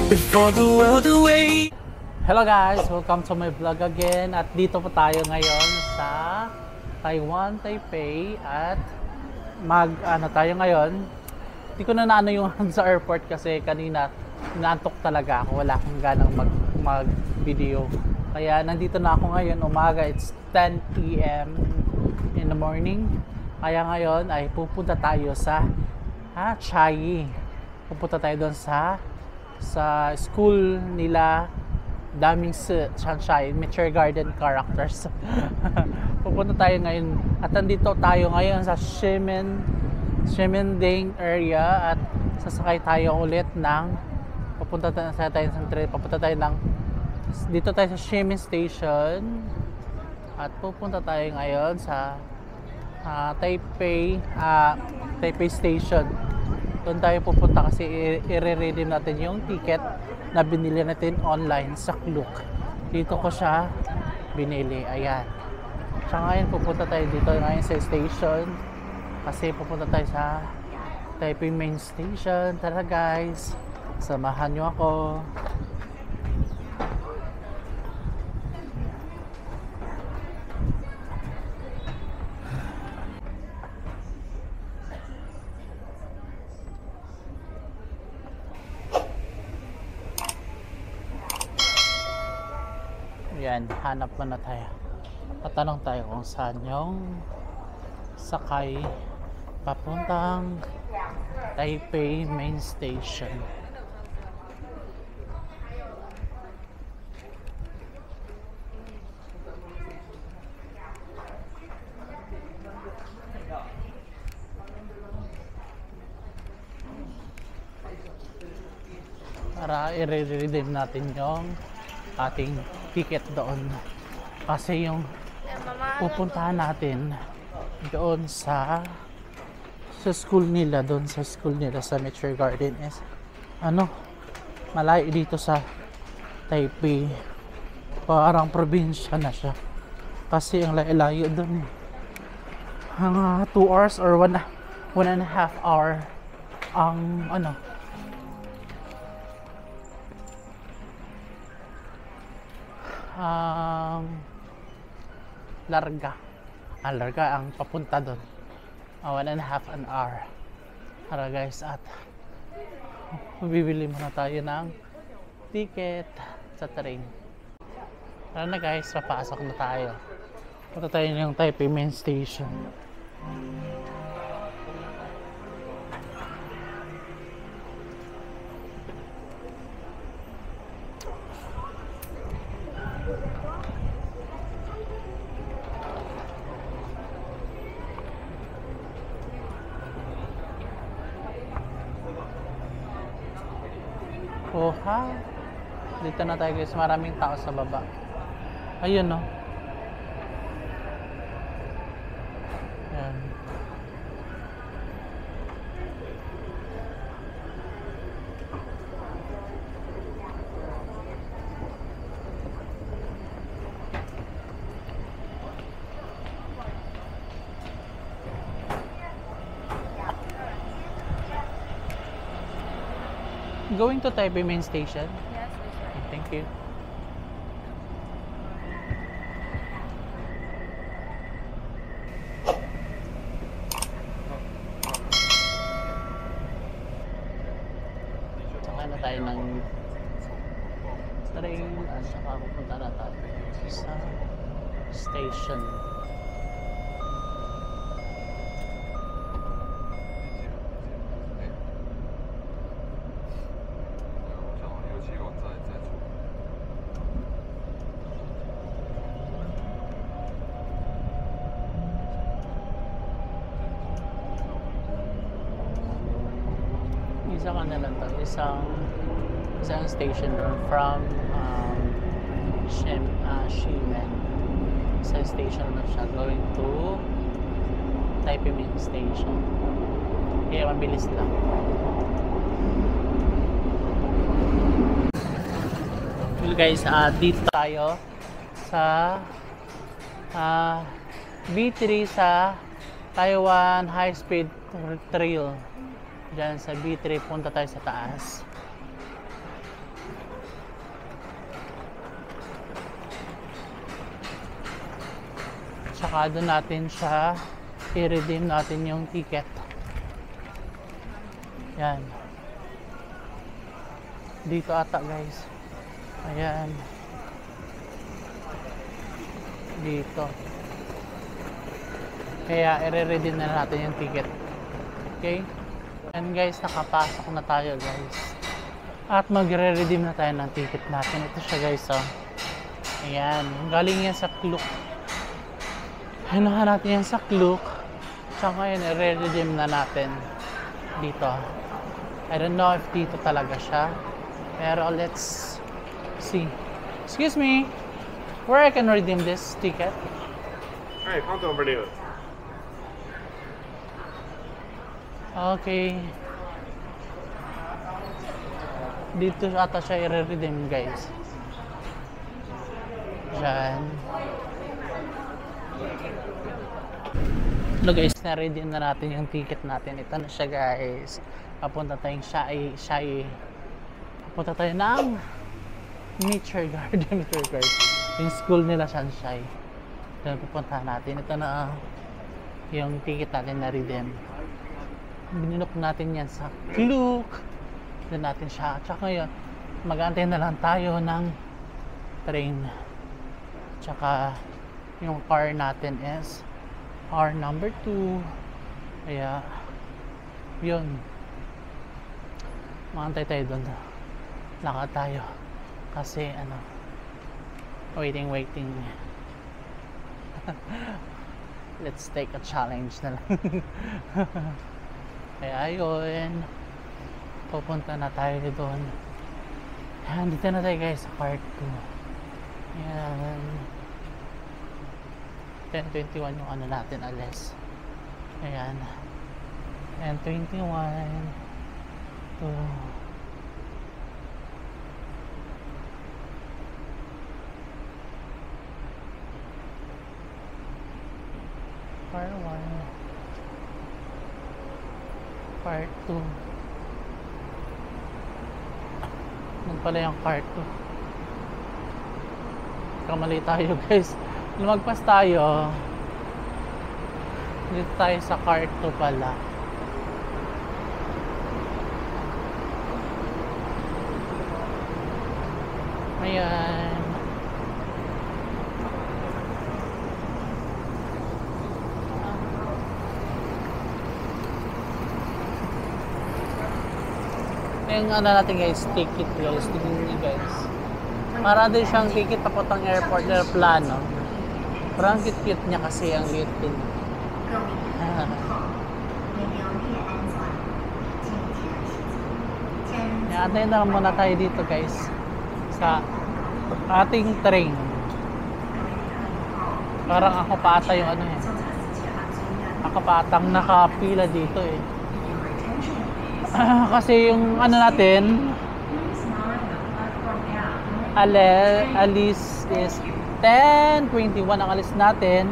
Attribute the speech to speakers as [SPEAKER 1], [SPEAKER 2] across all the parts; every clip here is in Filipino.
[SPEAKER 1] before the world away.
[SPEAKER 2] Hello guys! Welcome to my vlog again. At dito po tayo ngayon sa Taiwan, Taipei. At tayo ngayon. Hindi ko na naano yung sa airport kasi kanina inaantok talaga ako. Wala akong ganang mag-video. Kaya nandito na ako ngayon umaga. It's 10 p.m. in the morning. Kaya ngayon ay pupunta tayo sa Chiayi. Pupunta tayo doon sa school nila daming sunshine, mature garden characters. Pupunta tayo ngayon at nandito tayo ngayon sa Ximending area at sasakay tayo ulit ng papunta tayo ng dito tayo sa Ximen Station at pupunta tayo ngayon sa Taipei Station. Doon tayo pupunta kasi i-redeem natin yung ticket na binili natin online sa Klook. Dito ko siya binili. Ayan. So ngayon pupunta tayo dito ngayon sa station kasi pupunta tayo sa Taipei Main Station. Tara guys, samahan nyo ako. Yan, hanap na tayo. Tatanong tayo kung saan yung sakay papuntang Taipei Main Station. Para i-redeem natin yung ating ticket doon kasi yung pupuntahan natin doon sa school nila sa Mature Garden is malayo dito sa Taipei, parang probinsya na siya kasi ang layo doon hanga 2 hours or 1.5 hour ang larga ang papunta doon 1.5 hour. Tara guys, at bibili muna tayo ng ticket sa train. Tara na guys, papasok na tayo. Punta tayo ng Taipei Main Station. Dito na tayo guys, maraming tao sa baba. Ayun no. Ayan. Going to Taipei Main Station?
[SPEAKER 3] Yes, that's right.
[SPEAKER 2] Thank you. Saka na tayo ng train at saka pupunta na tayo sa station. Isang station from Ximen. Isang station na siya going to Taipei Main Station. Kaya mabilis lang. Well guys, dito tayo sa B3 sa Taiwan High Speed Trail. Diyan sa B3, punta tayo sa taas. Saka doon natin siya i-redeem natin yung ticket. Yan. Dito ata guys. Ayan. Dito. Kaya i-redeem na natin yung ticket. Okay? And guys, nakapasok na tayo guys. At magre-redeem na tayo ng ticket natin. Ito siya guys, oh. Ayan. Galing yan sa Klook. Hinuha natin yan sa Klook. Tsaka ngayon, i-redeem na natin dito. I don't know if dito talaga siya. Pero let's see. Excuse me. Where I can redeem this ticket?
[SPEAKER 3] Alright, come over there.
[SPEAKER 2] Okay. Dito ata siya i-redeem guys. Diyan. Hello guys, na-redeem na natin yung ticket natin. Ito na siya guys. Papunta tayong Shai. Papunta tayo ng Nature Garden. Yung school nila Sunshine. Ito pupuntahan natin. Ito na yung ticket natin na redeem. Bininok natin yan sa Klook. Doon natin siya. Tsaka ngayon, mag-aantay na lang tayo ng train. Tsaka yung car natin is car number 2. Kaya yun, mag-aantay tayo doon. Lakad tayo kasi ano, waiting let's take a challenge na lang. Kaya yun, pupunta na tayo doon. Ayan, dito na tayo guys sa part 2. Ayan, 10:21 yung ano natin alas. Ayan, and 21 to part 1, part 2. Nung pala yung part 2. Kamali tayo guys. Lumagpas tayo. Dito tayo sa part 2 pala. Ayan. Yung ano natin guys, ticket guys, tingnan nyo guys. Para din siyang ticket papuntang airport, aeroplano. Parang cute niya kasi ang liit din. Antayin na lang muna tayo dito guys sa ating train. Parang ako pa ata yung ano eh. Ako pa atang nakapila dito eh. Kasi yung ano natin alis is 10:21 ang alis natin,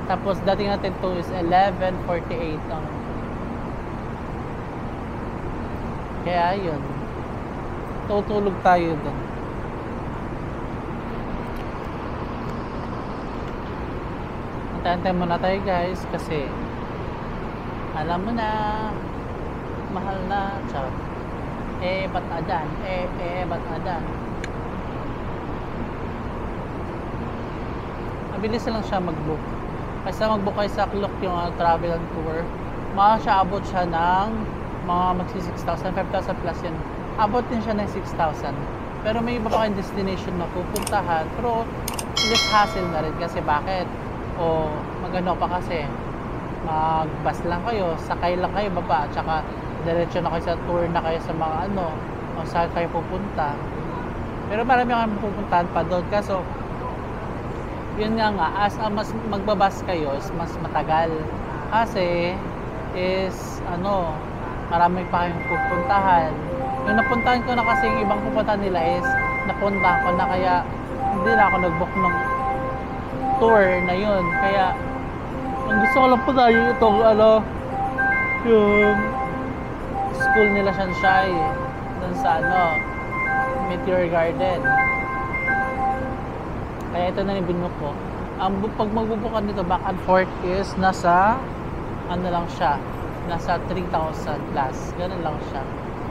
[SPEAKER 2] tapos dating natin to is 11:48 ang. Kaya yun, tutulog tayo dun. Antay muna tayo guys kasi alam mo na mahal na, char. Ba't adan? Ba't adan? Mabilis lang siya mag-book. Kasi mag-book kayo sa Klook yung travel and tour, abot siya ng mga magsi 6,000, 5,000 plus yun. Abot din siya ng 6,000. Pero may iba pa kayong destination na pupuntahan. Pero less hassle na rin kasi bakit? O magano pa kasi mag-bus lang kayo, sakay lang kayo baba, at saka diretso na kayo sa tour na kayo sa mga ano, o saan kayo pupunta. Pero marami kayong pupuntahan pa doon. Kaso yun nga, as mas magbabas kayo is mas matagal kasi is ano, marami pa kayong pupuntahan. Yung napuntahan ko na kasi yung ibang pupuntahan nila is napuntahan ko na, kaya hindi na ako nag-book ng tour na yun. Kaya ang gusto ko lang po tayo itong ano, yung school nila Sunshine dun sa ano, Meteor Garden. Kaya ito na yung binok ko. Pag magbubukan nito back and forth is nasa ano lang siya, nasa 3,000 plus, ganun lang siya.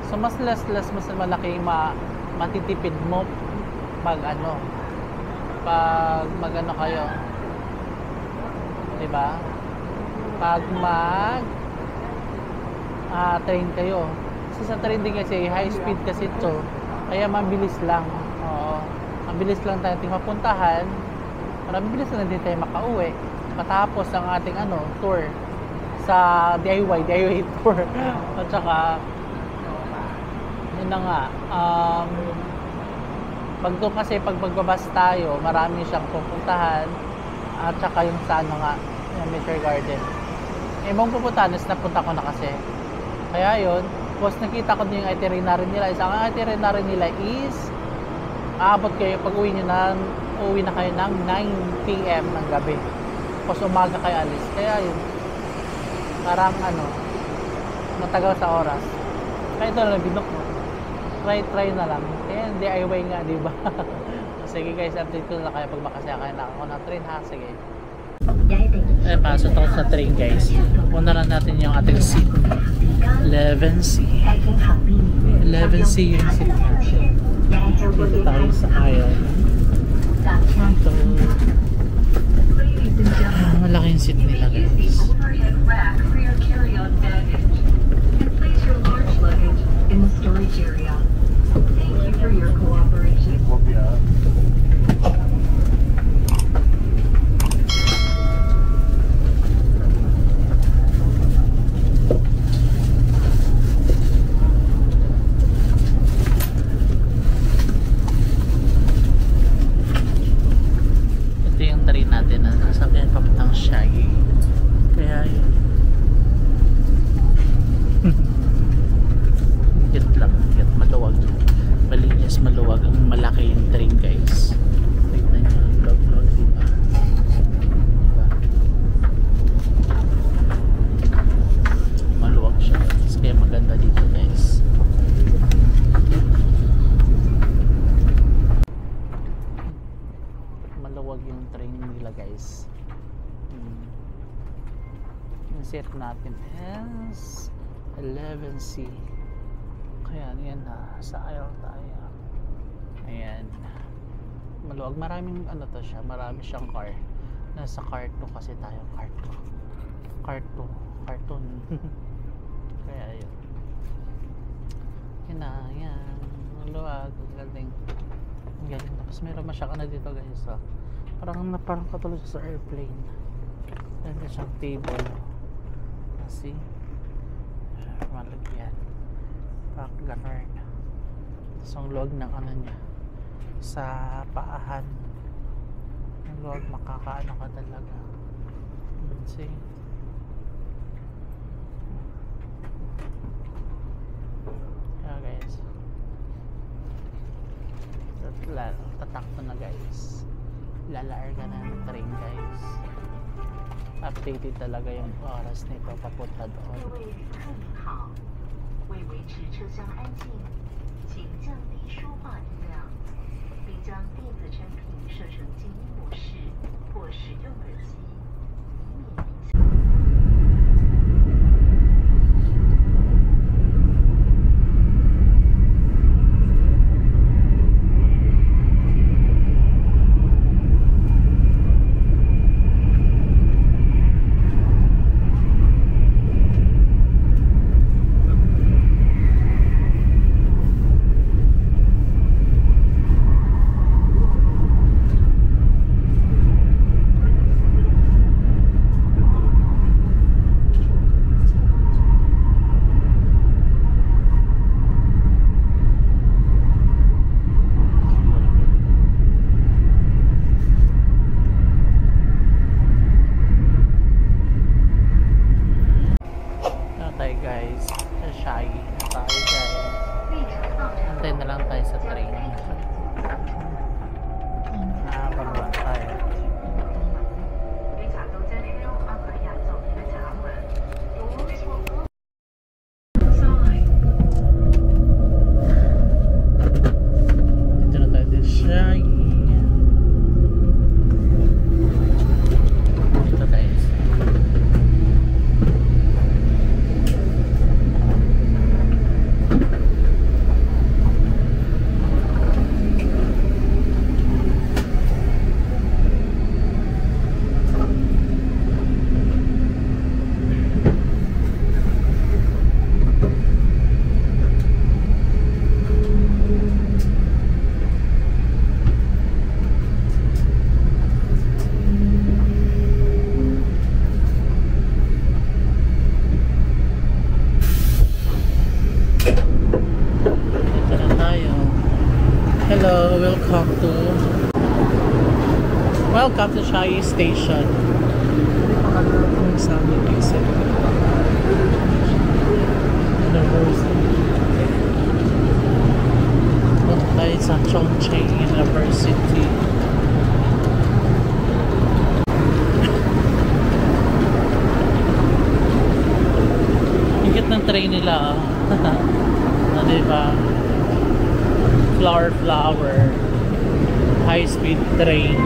[SPEAKER 2] So mas less, mas malaki matitipid mo pag magano kayo, diba? Pag train kayo, kasi sa train din kasi high speed kasi ito, kaya mabilis lang. Oo, mabilis lang tayo mapuntahan, mabilis lang din tayo makauwi matapos ang ating tour sa DIY tour. At saka yun na nga, pag doon kasi pag magbabas tayo, marami siyang pupuntahan, at saka yung sa yung Meteor Garden. Ibang pupuntahan is napunta ko na kasi. Kaya yun, once nakita ko din yung itinerary nila, isang itinerary nila is aabot kayo pag uwi na kayo ng 9 PM ng gabi. Tapos umaga kayo alis. Kaya yun, parang matagal sa oras. Kaya ito lang binok mo. Try na lang. Kaya DIY nga, di ba? Sige guys, update ko na kayo pag makasakay na ako ng train ha. Sige. Pasok ako sa train guys. Una lang natin yung ating seat. 11C. 11C yung seat natin. Dito tayo sa aisle. Ito. Malaki yung seat nila guys.
[SPEAKER 4] In the storage area. Thank you for your cooperation.
[SPEAKER 2] Ito yung train natin na sasakyan papuntang Shaggy. Kaya yun. Maluwag, malinis, maluwag, ang malaki yung train guys. Tignan nyo ang vlog, diba? Maluwag siya guys, kaya maganda dito guys. Maluwag yung train nila guys. Yung set natin is 11C. Ayan, yan na. Sa aisle tayo. Ayan. Maluwag. Maraming to siya. Marami siyang car. Nasa car 2 kasi tayo. Car 2. Cartoon. Kaya yun. Yan na. Yan. Maluwag. Ang galing. Ang galing. Tapos meron masyaka na dito guys. So, parang katulad sa airplane. Meron siyang table. See? Malagyan. Pak ganun. Tapos ang log ng niya sa paahan, ang log makakaano ka talaga. See? Kaya guys, tatakto na guys, lalarga na ng train guys. Updated talaga yung oras nito papunta doon.
[SPEAKER 4] 为维持车厢安静，请降低说话音量，并将电子产品设成静音模式或使用耳机，以免影响。
[SPEAKER 2] Welcome to Chiayi Station. University. Punta tayo sa Chongqing University. Higit ng train nila. Na diba? Flower. High speed train.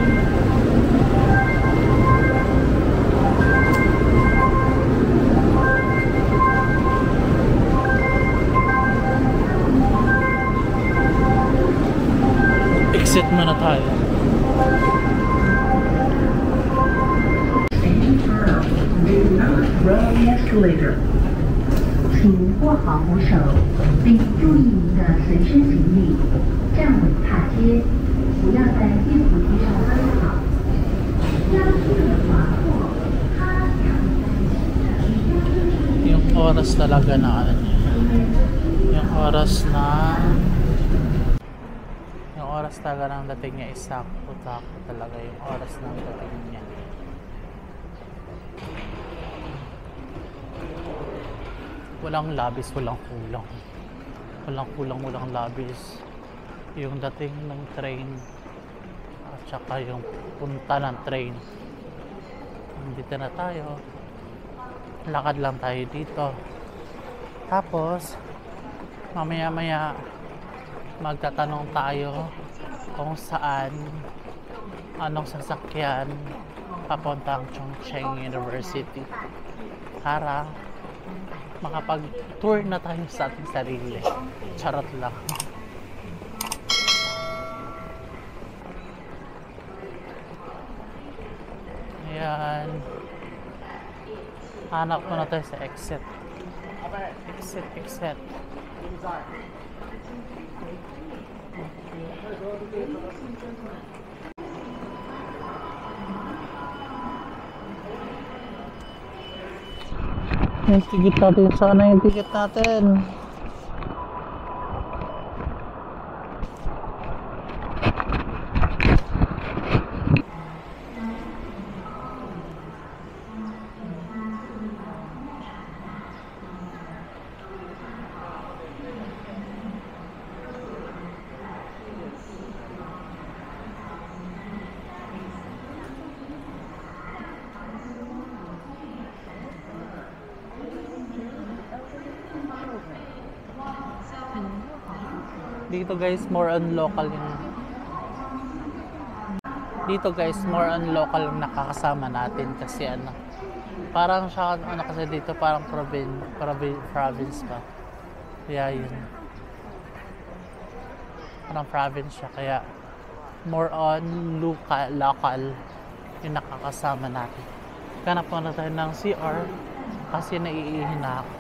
[SPEAKER 2] Exit muna tayo.
[SPEAKER 4] Rail escalator. 请握好扶手，并注意您的随身行李，站稳踏阶，不要在电扶梯上奔跑。加速的滑过，它将
[SPEAKER 2] Yung oras talaga na ano niya. Yung oras talaga ng dating niya is sakto talaga yung oras ng dating niya. Walang labis, walang kulang, walang labis. Yung dating ng train at saka yung punta ng train. Dito na tayo. Lakad lang tayo dito. Tapos mamaya magtatanong tayo kung saan, anong sasakyan papuntang Chongqing University para makapag-tour na tayo sa ating sarili. Charot lang. Ayan. Hanap ko na tayo sa exit. Exit. Yung ticket natin, sana yung ticket natin. Dito guys, more on local yung nakakasama natin kasi ano, parang siya ano kasi dito parang province pa. Kaya yun. Parang province siya kaya more on local yung nakakasama natin. Hanap na tayo ng CR kasi naiihi na ako.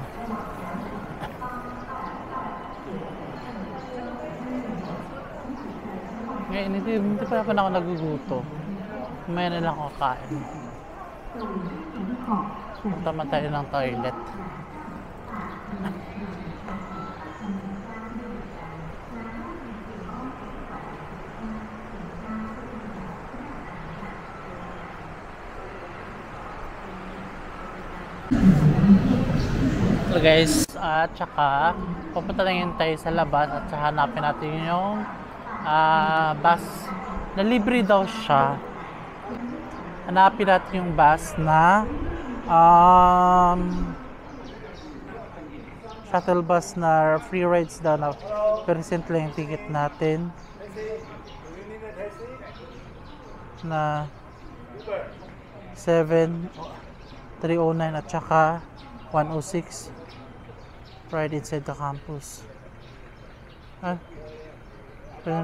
[SPEAKER 2] Ngayon, hindi pa ako nagugutom. May na lang ako kain. Tama tayo ng toilet. So guys, at saka pupunta na yun tayo sa labas at saka hanapin natin yung bus na libre daw siya. Hanapin natin yung bus na shuttle bus na free rides daw na percent lang yung ticket natin na 7,309 at saka 106 right inside the campus. So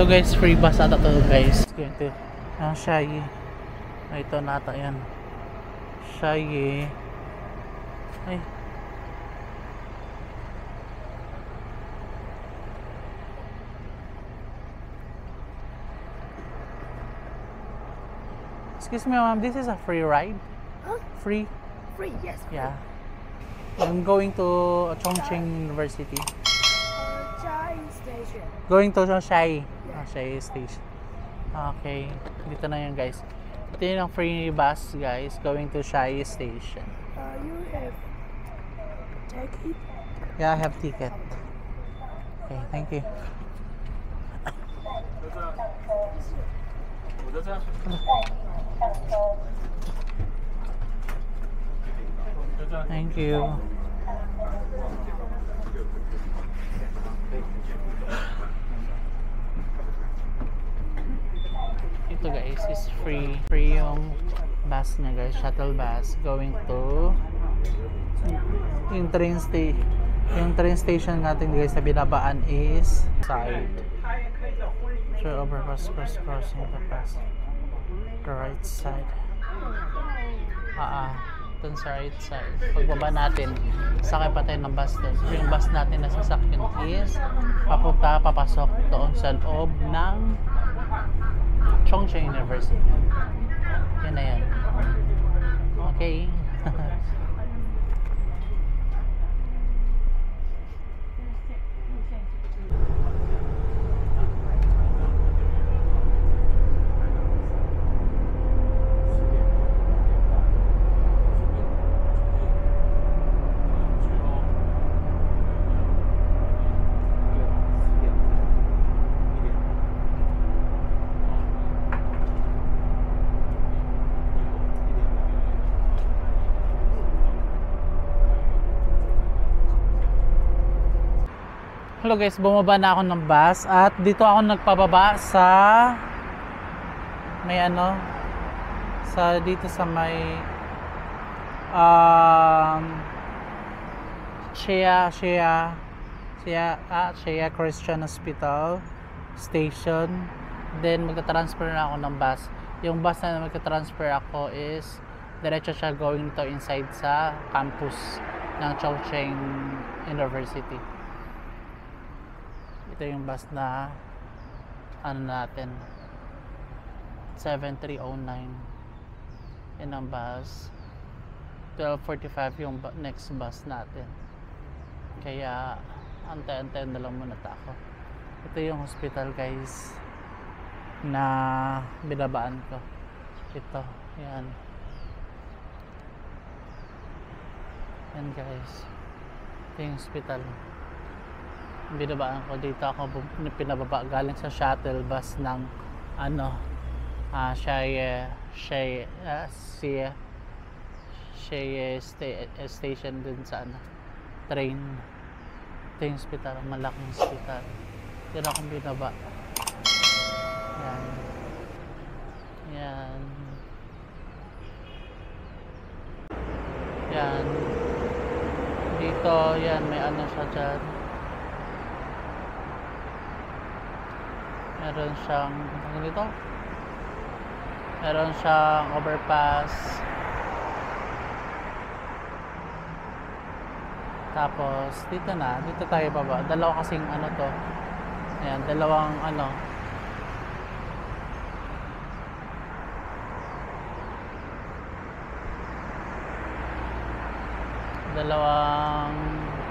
[SPEAKER 2] guys, free bus ata to guys. Ito ang Chiayi. Ito nata yan. Chiayi. Ay. Excuse me ma'am, this is a free ride?
[SPEAKER 5] Huh?
[SPEAKER 2] Free?
[SPEAKER 5] Free, yes. Free.
[SPEAKER 2] Yeah. I'm going to Chongqing University.
[SPEAKER 5] Chiayi Station.
[SPEAKER 2] Going to Shai. Shai Station. Okay. Dito na yun guys. Ito yung free bus guys. Going to Shai Station.
[SPEAKER 5] You have ticket?
[SPEAKER 2] Yeah, I have ticket. Okay, thank you. Thank you. Ito guys is free yung bus niya guys, shuttle bus going to yung train station natin guys na binabaan is side. So overpass, crossing overpass, the right side. Dun sa right side. Pagbaba natin, sakay pa tayo ng bus doon. So yung bus natin na sasakyan is papasok doon sa loob ng Chongqing University. Yan na yan. Okay. Hello guys, bumaba na ako ng bus at dito ako nagpababa sa may dito sa may Shea Christian Hospital Station. Then magta-transfer na ako ng bus. Yung bus na magta-transfer ako is diretso siya going to inside sa campus ng Chongqing University. Ito yung bus na natin 7309. Yan ang bus. 12:45 yung next bus natin. Kaya antay-antay na lang muna ako. Ito yung hospital guys na binabaan ko. Ito, yan. Yan guys. Ito yung hospital. Binabaan ko dito ako pinababa galing sa shuttle bus ng Shea station dun sa train. Ito yung hospital, malaking hospital. Dito akong binaba. Yan. Dito, yan, may siya dyan. Meron siyang overpass, tapos dito tayo baba. Dalawa kasing to, ayan, dalawang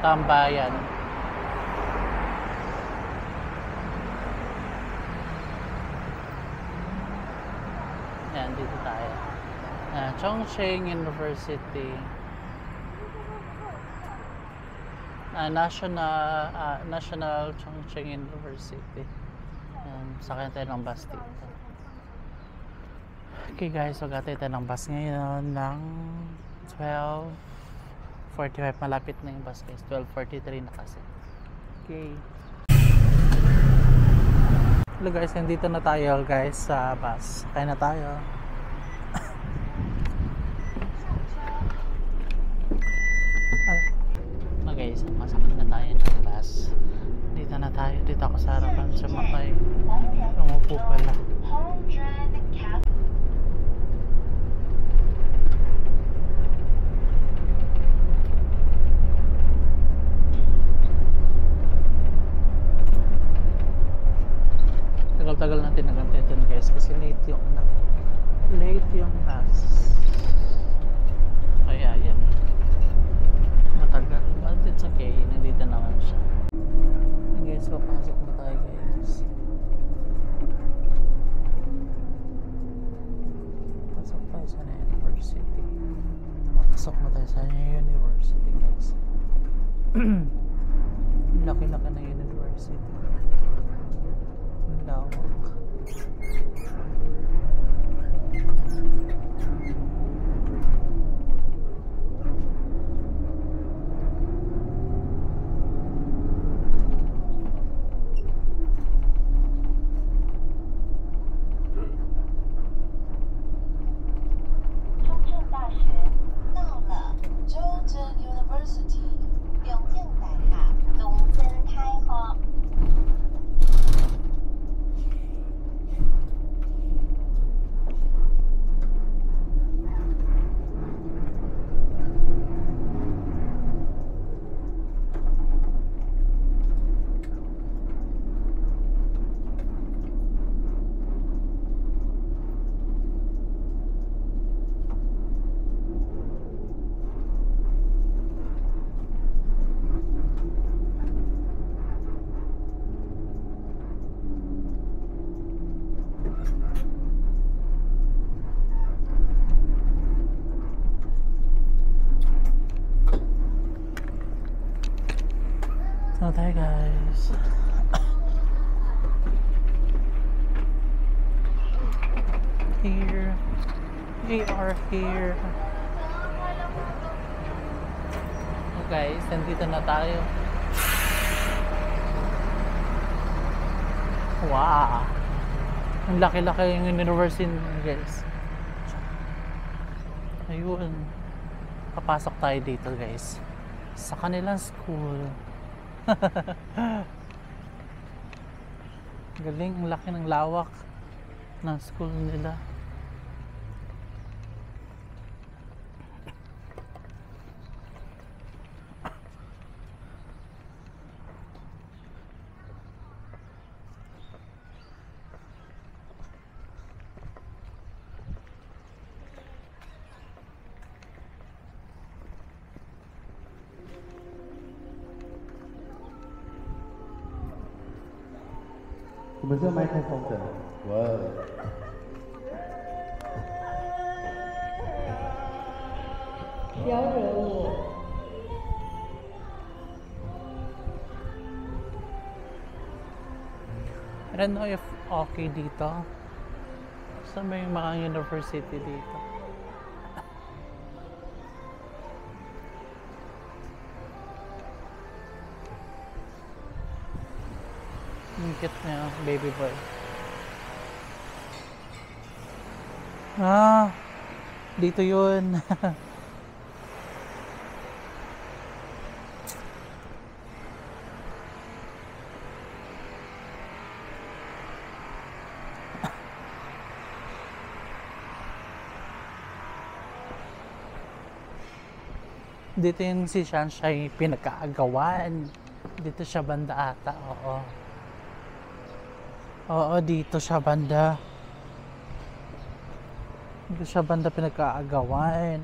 [SPEAKER 2] tambayan. Yan, dito tayo. Chongqing University. National Chongqing University. Yan, sakyan tayo ng bus dito. Okay guys, so gatay tayo ng bus ngayon ng 12:45. Malapit na yung bus guys. 12:43 na kasi. Okay. Hello guys, nandito na tayo guys sa bus. Kaya na tayo. Guys, masakit na tayo ng bus. Dito na tayo. Dito ako sa harapan sa makay. Umupo pala. Tagal natin nagantay ito guys kasi late yung bus. Kaya yan, matagal, but it's okay, nandito naman siya. And guys, so pasok na tayo Laki-laki na university. Ang lawak. So tayo guys. Here. We are here. So guys, nandito na tayo. Wow. Ang laki-laki yung university guys. Ayun. Papasok tayo dito guys. Sa kanilang school. Galing, ang laki ng lawak ng school nila.
[SPEAKER 6] Começou o microfone também. Uau.
[SPEAKER 2] I don't know if okay dito. Saan ba yung mga university dito? Ang cute niya, baby boy. Ah, dito yun. Dito yung si Sunshine pinagkaagawan. Dito siya banda ata, oo. Oo, dito siya banda. Dito siya banda pinagkaagawan.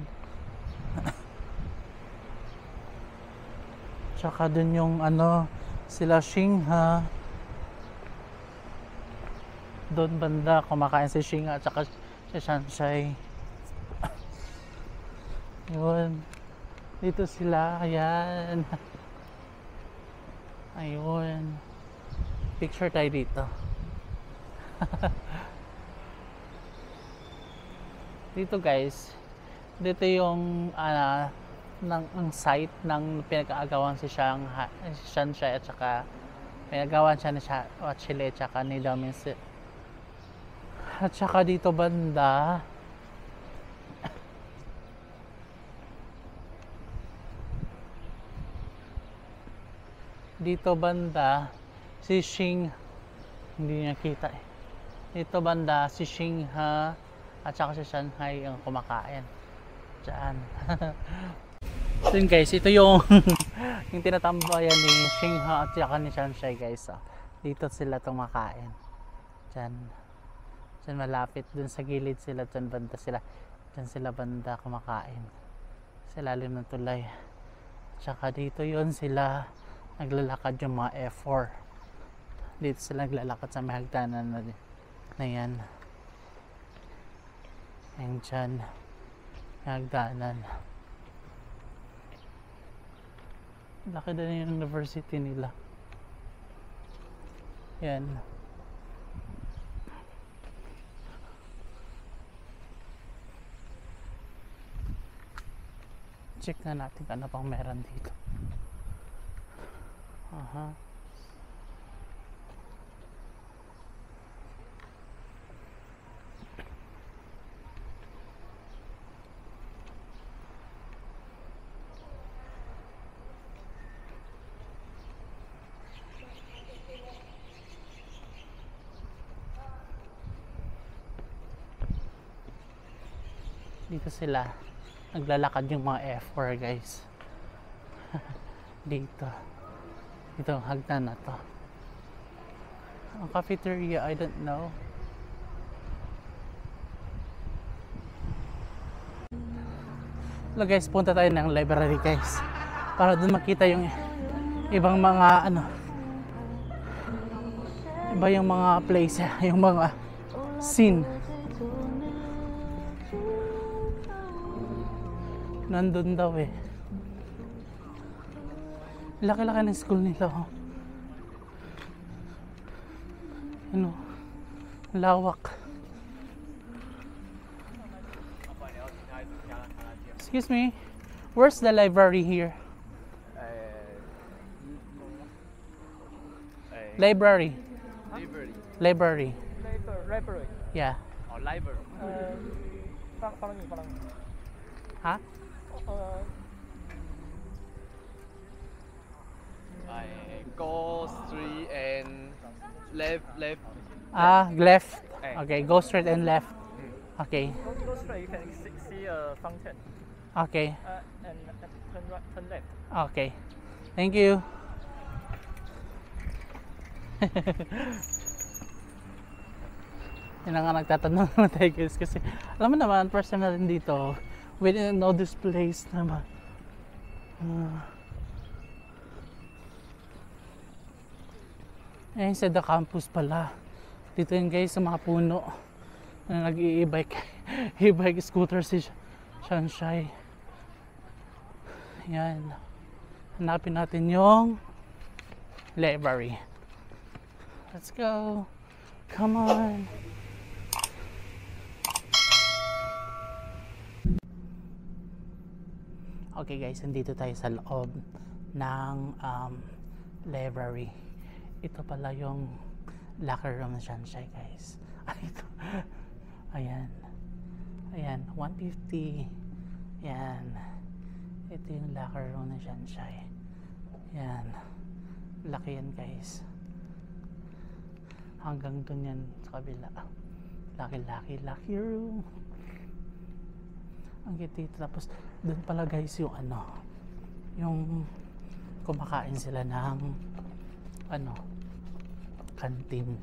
[SPEAKER 2] Tsaka dun yung ano, sila Shingha. Doon banda, kumakain si Shingha at saka si Sunshine. Yun. Dito sila, ayan. Ayun. Picture tayo dito. Dito guys, dito yung ang site ng pinag-aagawan si Sunshine at saka pinagawan siya ni Chile at saka ni Daminsi. At saka dito banda si Shing, hindi niya kita eh. Dito banda si Shingha at saka si Shanghai ang kumakain diyan. So yun guys, ito yung yung tinatambayan ni Shingha at saka ni Shanghai guys. Dito sila kumakain diyan malapit dun sa gilid sila, diyan sila banda kumakain sa ilalim ng tulay. Tsaka dito yun sila naglalakad yung mga F4. Dito sila naglalakad sa may hagdanan na yan. Ayan dyan. May hagdanan. Laki din yung university nila. Yan. Check na natin ano pang meron dito. Aha. Dito sila naglalakad yung mga F4 guys. Dito ang hagdan na to. Ang cafeteria, I don't know. So guys, punta tayo ng library guys para dun makita yung ibang mga iba yung mga place, yung mga scene. Nandun daw eh. Laki-laki ng school nila. Oh. Ano? Lawak. Excuse me. Where's the library here? Library. Library.
[SPEAKER 7] Library.
[SPEAKER 2] Yeah.
[SPEAKER 7] Oh, library.
[SPEAKER 2] Huh?
[SPEAKER 7] Go straight and left.
[SPEAKER 2] Left. Okay, go straight and left. Okay.
[SPEAKER 7] Go straight. You can see a fountain.
[SPEAKER 2] Okay.
[SPEAKER 7] And turn left.
[SPEAKER 2] Okay. Thank you. Yun na nga nagtatanong na tayo guys kasi alam mo naman, first time natin dito. We didn't know this place naman. Sa the campus pala. Dito yun guys sa mga puno na nag-i-e-bike e-bike scooter si Shanshai. Yan. Hanapin natin yung library. Let's go. Come on. Okay guys, nandito tayo sa loob ng library. Ito pala yung locker room na Shanshai guys. Ito. Ayan. Ayan, 150. Ayan. Ito yung locker room na Shanshai. Ayan. Laki yan guys. Hanggang dun yan sa kabila. Lucky room. Ang cute dito. Tapos dun pala guys yung yung kumakain sila ng canteen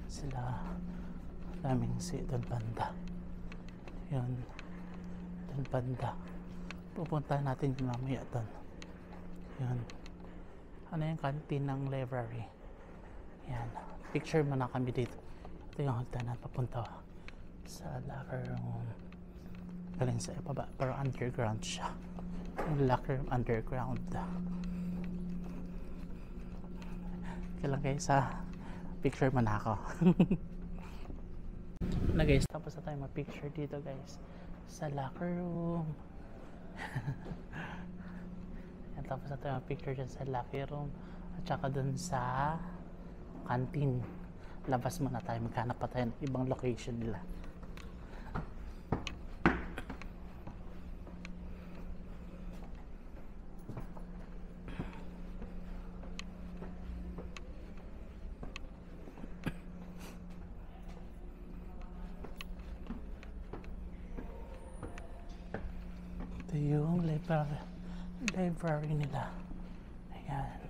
[SPEAKER 2] sila. Daming dun banda. Yun. Dun banda. Pupunta natin yung mamaya dun. Yun. Ano yung canteen ng library. Yan. Picture mo na kami dito. Ito yung hagdanan papunta sa locker room. Galing sa ibaba, pero underground siya. Yung locker room underground. Kailan guys picture mo na ako. Na guys, tapos na tayo ma-picture dito guys sa locker room. Yan, tapos na tayo ma-picture dyan sa locker room at saka dun sa canteen. Labas muna tayo, maghanap pa tayo ng ibang location nila. Ito yung library nila. Ayan.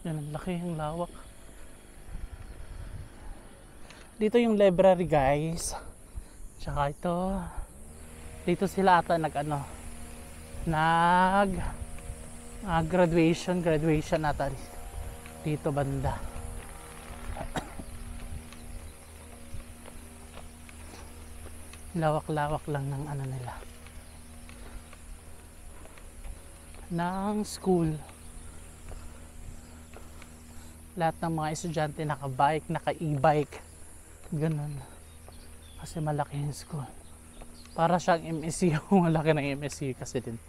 [SPEAKER 2] Yan, ang laki, ang lawak. Dito yung library, guys. Tsaka ito. Dito sila ata graduation ata dito banda. Lawak-lawak lang ng nila. Ng school. Lahat ng mga estudyante naka-bike, naka-e-bike. Ganun. Kasi malaki yung school. Para siyang MSU. Malaki ng MSU kasi din.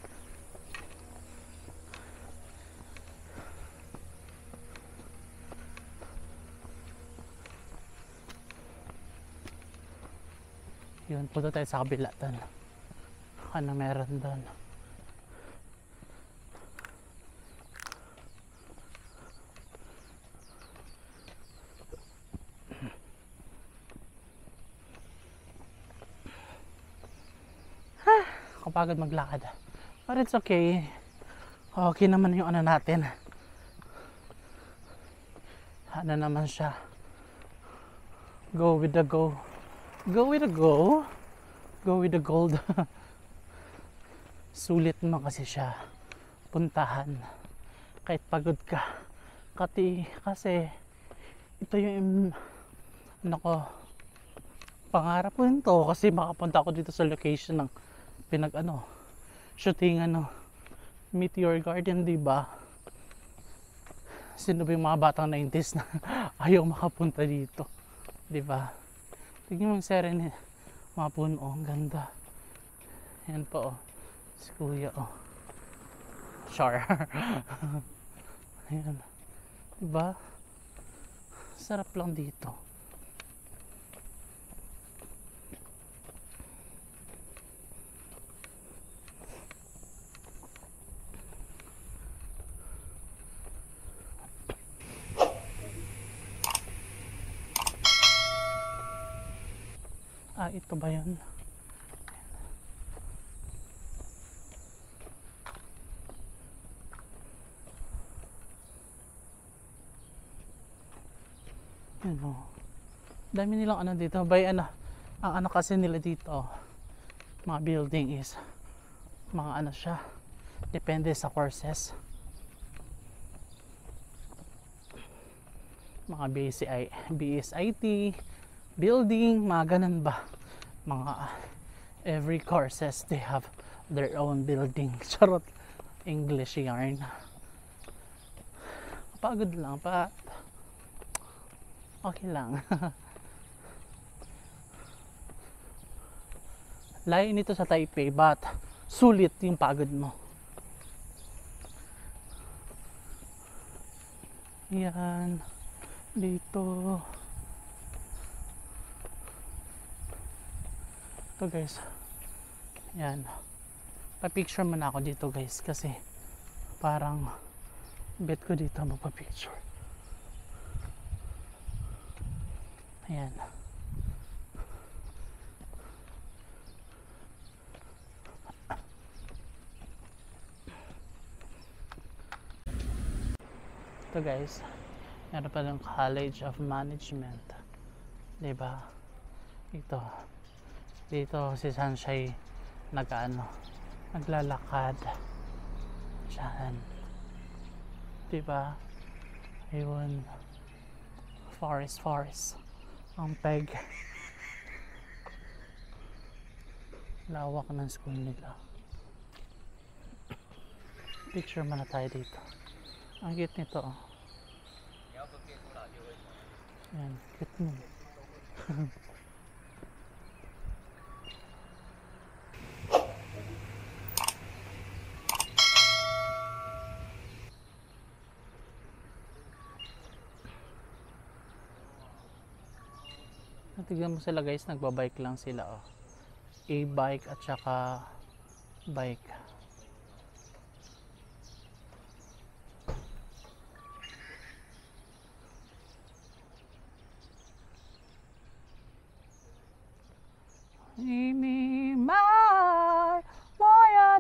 [SPEAKER 2] Yun, punta tayo sa kabila doon. Ano meron doon? Kapagod maglakad. But it's okay. Okay naman yung natin. Ano naman siya? Go with the go. Go with the go. Go with the gold. Sulit mo kasi siya. Puntahan. Kahit pagod ka. Kasi ito yung pangarap ko rin to. Kasi makapunta ako dito sa location ng shooting Meteor Garden, diba? Sino ba yung mga batang 90s na ayaw makapunta dito, diba? Tignan mo yung serene, mga puno, ang ganda. Yan po, si kuya, char. Ayan, diba? Sarap lang dito. Ito ba yun? Yun o. Dami nilang dito. Ang kasi nila dito, mga building is, mga siya. Depende sa courses. Mga BSIT, building, mga ganun ba? Mga every courses they have their own building. Charot. English yarn. Pagod lang pa. Okay lang. Layo nito sa Taipei, but sulit yung pagod mo. Yan. Dito. Ito guys, yan, pa-picture muna ako dito guys kasi parang bet ko dito magpa-picture. Ayan. Ito guys, meron pa ng College of Management, diba? Ito dito si Sunshine naglalakad diyan, diba? Ayun, forest ang peg, lawak ng school nila. Picture muna tayo dito. Ang cute nito, yan, cute mo. Tignan mo sila guys, nagbabike lang sila, e-bike at saka bike.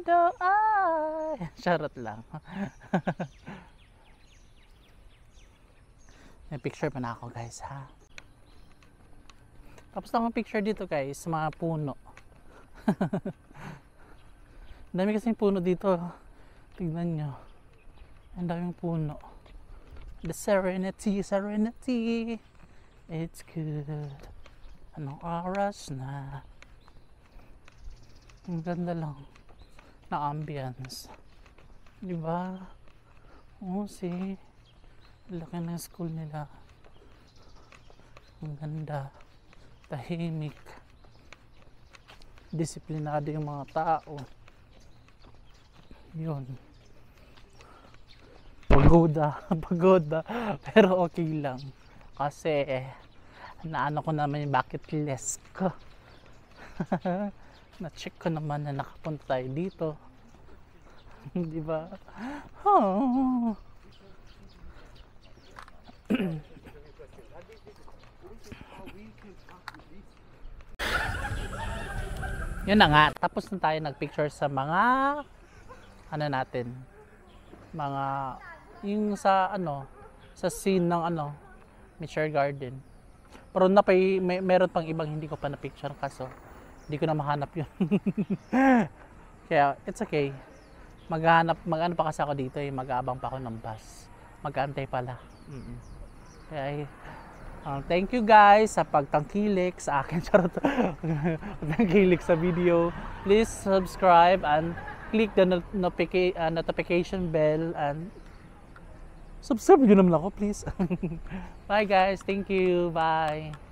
[SPEAKER 2] Do. Charot lang. May picture pa na ako guys ha. Tapos lang ang picture dito guys, mga puno. Ang dami kasing puno dito. Tignan nyo. Ang daming puno. The serenity, serenity. It's good. Anong oras na? Ang ganda lang na ambience. Diba? Oo, see? Laki ng school nila. Ang ganda. Tahimik. Disiplinado yung mga tao. Yun. Pagoda. Pagoda. Pero okay lang. Kasi naano ko naman yung bucket list ko. Na-check ko naman na nakapunta tayo dito. Di ba? Oh. Yun na nga, tapos na tayo nagpicture sa mga ano natin, mga yung sa ano, sa scene ng ano, Mitchell Garden. Pero meron pang ibang hindi ko pa na picture kaso hindi ko na mahanap yun. Kaya it's okay. Mag-ano pa kasi ako dito eh, mag-aabang pa ako ng bus. Mag-aantay pala. Kaya thank you guys sa pagtangkilik sa akin. Charot. Pagtangkilik sa video. Please subscribe and click the notification bell and subscribe nyo naman ako please. Bye guys. Thank you. Bye.